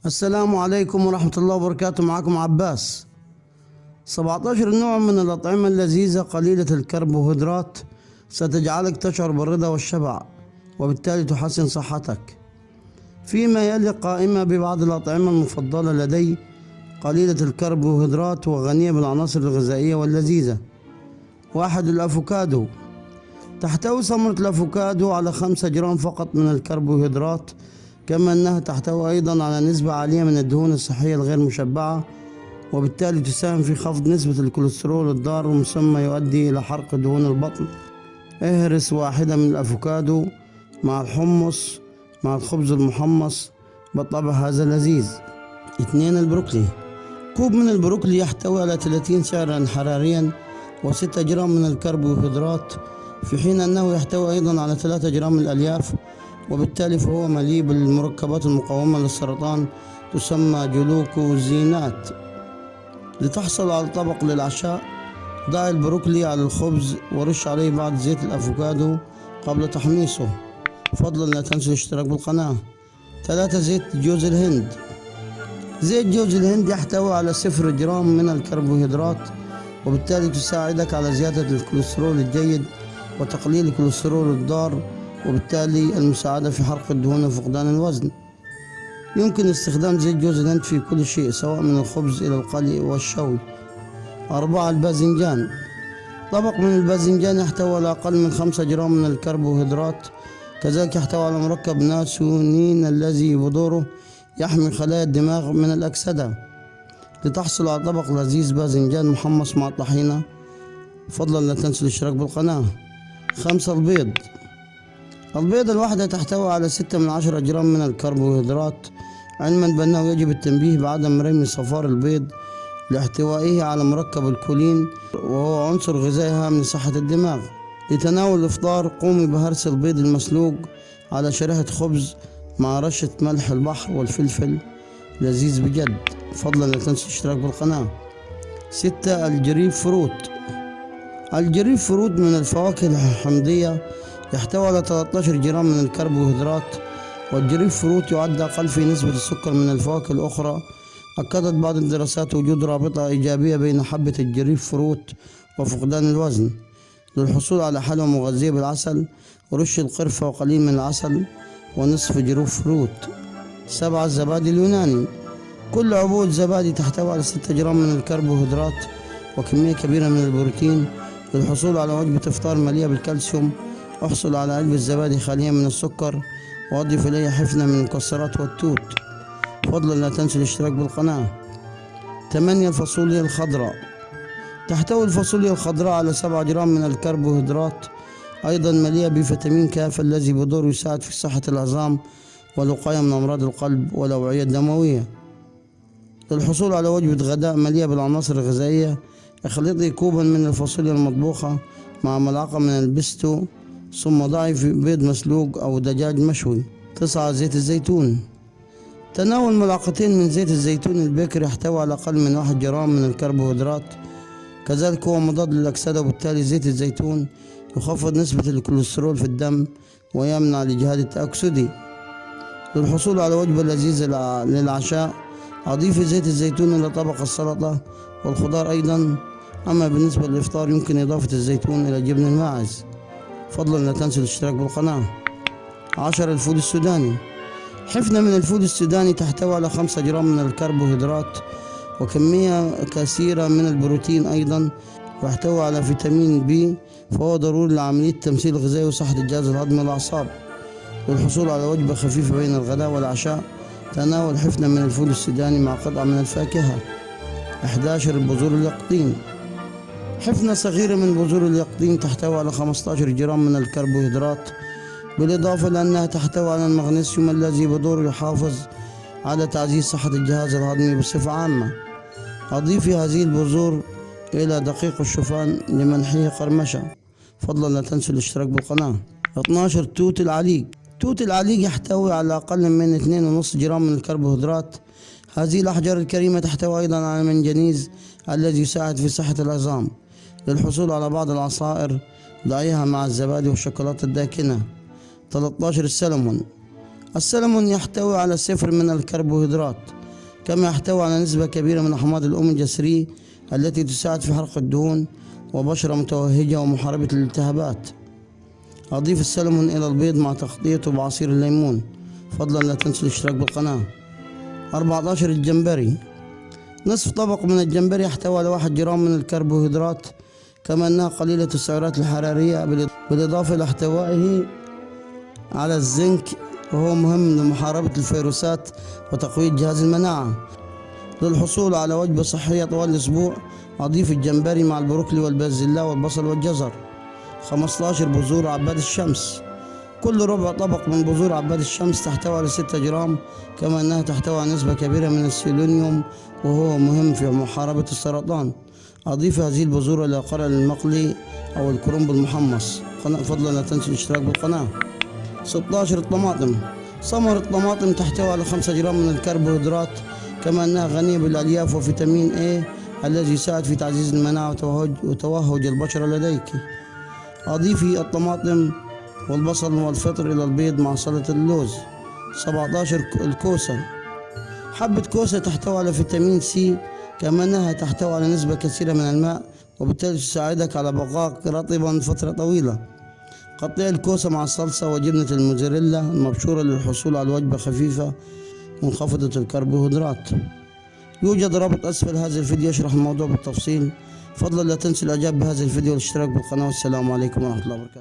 السلام عليكم ورحمة الله وبركاته. معكم عباس. 17 نوع من الأطعمة اللذيذة قليلة الكربوهيدرات ستجعلك تشعر بالرضا والشبع، وبالتالي تحسن صحتك. فيما يلي قائمة ببعض الأطعمة المفضلة لدي قليلة الكربوهيدرات وغنية بالعناصر الغذائية واللذيذة. 1. الأفوكادو. تحتوي ثمرة الأفوكادو على 5 جرام فقط من الكربوهيدرات، كما أنها تحتوي أيضا على نسبة عالية من الدهون الصحية الغير مشبعة، وبالتالي تساهم في خفض نسبة الكوليسترول الضار ثم يؤدي إلى حرق دهون البطن. اهرس واحدة من الأفوكادو مع الحمص مع الخبز المحمص، بالطبع هذا لذيذ. 2. البروكلي. كوب من البروكلي يحتوي على 30 سعرا حراريا و6 جرام من الكربوهيدرات، في حين أنه يحتوي أيضا على 3 جرام من الألياف، وبالتالي فهو مليء بالمركبات المقاومة للسرطان تسمى جلوكوزينات. لتحصل على طبق للعشاء، ضع البروكلي على الخبز ورش عليه بعض زيت الأفوكادو قبل تحميصه. فضلا لا تنسوا الاشتراك بالقناة. 3. زيت جوز الهند. زيت جوز الهند يحتوي على 0 جرام من الكربوهيدرات، وبالتالي تساعدك على زيادة الكوليسترول الجيد وتقليل الكوليسترول الضار، وبالتالي المساعدة في حرق الدهون وفقدان الوزن. يمكن استخدام زيت جوز الهند في كل شيء، سواء من الخبز إلى القلي والشوي. 4. الباذنجان. طبق من الباذنجان يحتوي على أقل من 5 جرام من الكربوهيدرات، كذلك يحتوي على مركب ناسونين الذي بدوره يحمي خلايا الدماغ من الأكسدة. لتحصل على طبق لذيذ باذنجان محمص مع الطحينة، فضلا لا تنسوا الاشتراك بالقناة. 5. البيض. البيض الواحدة تحتوي على 6 جرام من الكربوهيدرات، علما بأنه يجب التنبيه بعدم رمي صفار البيض لاحتوائه على مركب الكولين، وهو عنصر غذائي هام لصحة الدماغ. لتناول الإفطار، قومي بهرس البيض المسلوق على شريحة خبز مع رشة ملح البحر والفلفل، لذيذ بجد. فضلا لا تنسوا الاشتراك بالقناة. 6. الجريب فروت. الجريب فروت من الفواكه الحمضية، يحتوي على 13 جرام من الكربوهيدرات، والجريب فروت يعد أقل في نسبة السكر من الفواكه الأخرى. أكدت بعض الدراسات وجود رابطة إيجابية بين حبة الجريب فروت وفقدان الوزن. للحصول على حلوى مغذية بالعسل، رش القرفة وقليل من العسل ونصف جريب فروت. 7. الزبادي اليوناني. كل عبوة زبادي تحتوي على 6 جرام من الكربوهيدرات وكمية كبيرة من البروتين. للحصول على وجبة إفطار مليئة بالكالسيوم، احصل على علبة زبادي خالية من السكر، واضف إليها حفنة من المكسرات والتوت. فضلا لا تنسوا الاشتراك بالقناة. 8. الفاصوليا الخضراء. تحتوي الفاصوليا الخضراء على 7 جرام من الكربوهيدرات، أيضا مليئة بفيتامين كاف الذي بدوره يساعد في صحة العظام والوقاية من أمراض القلب والأوعية الدموية. للحصول على وجبة غداء مليئة بالعناصر الغذائية، اخلطي كوبا من الفاصوليا المطبوخة مع ملعقة من البيستو، ثم ضعي في بيض مسلوق أو دجاج مشوي. 9. زيت الزيتون. تناول ملعقتين من زيت الزيتون البكر يحتوي على أقل من 1 جرام من الكربوهيدرات، كذلك هو مضاد للأكسدة، وبالتالي زيت الزيتون يخفض نسبة الكوليسترول في الدم ويمنع الإجهاد التأكسدي. للحصول على وجبة لذيذة للعشاء، أضيفي زيت الزيتون إلى طبق السلطة والخضار أيضا. أما بالنسبة للإفطار، يمكن إضافة الزيتون إلى جبن الماعز. فضلا لا تنسوا الاشتراك بالقناة. 10. الفول السوداني. حفنة من الفول السوداني تحتوي على 5 جرام من الكربوهيدرات وكمية كثيرة من البروتين أيضا، ويحتوي على فيتامين بي، فهو ضروري لعملية التمثيل الغذائي وصحة الجهاز الهضمي والأعصاب. للحصول على وجبة خفيفة بين الغداء والعشاء، تناول حفنة من الفول السوداني مع قطعة من الفاكهة. 11. البذور اليقطين. حفنة صغيرة من بذور اليقطين تحتوي على 15 جرام من الكربوهيدرات، بالإضافة لأنها تحتوي على المغنيسيوم الذي بدوره يحافظ على تعزيز صحة الجهاز الهضمي بصفة عامة. أضيفي هذه البذور إلى دقيق الشوفان لمنحه قرمشة. فضلا لا تنسوا الاشتراك بالقناة. 12. توت العليق. توت العليق يحتوي على أقل من 2.5 جرام من الكربوهيدرات. هذه الأحجار الكريمة تحتوي أيضا على المنجنيز الذي يساعد في صحة العظام. للحصول على بعض العصائر، ضعيها مع الزبادي والشوكولاتة الداكنة. 13. السلمون. السلمون يحتوي على صفر من الكربوهيدرات، كما يحتوي على نسبة كبيرة من أحماض الأوميجا 3 التي تساعد في حرق الدهون وبشرة متوهجة ومحاربة الالتهابات. أضيف السلمون إلى البيض مع تغطيته بعصير الليمون. فضلا لا تنسوا الاشتراك بالقناة. 14. الجمبري. نصف طبق من الجمبري يحتوي على 1 جرام من الكربوهيدرات، كما أنها قليلة السعرات الحرارية، بالإضافة إلى احتوائه على الزنك، وهو مهم لمحاربة الفيروسات وتقوية جهاز المناعة. للحصول على وجبة صحية طوال الأسبوع، أضيف الجمبري مع البروكلي والبازلاء والبصل والجزر. 15. بذور عباد الشمس. كل ربع طبق من بذور عباد الشمس تحتوي على 6 جرام، كما أنها تحتوي على نسبة كبيرة من السيلينيوم، وهو مهم في محاربة السرطان. أضيف هذه البذور إلى قرع المقلي أو الكرنب المحمص. فضلا لا تنسوا الاشتراك بالقناة. 16. الطماطم. ثمرة الطماطم تحتوي على 5 جرام من الكربوهيدرات، كما أنها غنية بالألياف وفيتامين A الذي يساعد في تعزيز المناعة وتوهج البشرة لديك. أضيفي الطماطم والبصل والفطر إلى البيض مع سلطة اللوز. 17. الكوسة. حبة كوسة تحتوي على فيتامين سي، كما أنها تحتوي على نسبة كثيرة من الماء، وبالتالي تساعدك على بقائك رطبا فترة طويلة. قطع الكوسة مع الصلصة وجبنة الموزاريلا المبشورة للحصول على وجبة خفيفة منخفضة الكربوهيدرات. يوجد رابط أسفل هذا الفيديو يشرح الموضوع بالتفصيل. فضلا لا تنسوا الإعجاب بهذا الفيديو والاشتراك بالقناة، والسلام عليكم ورحمة الله وبركاته.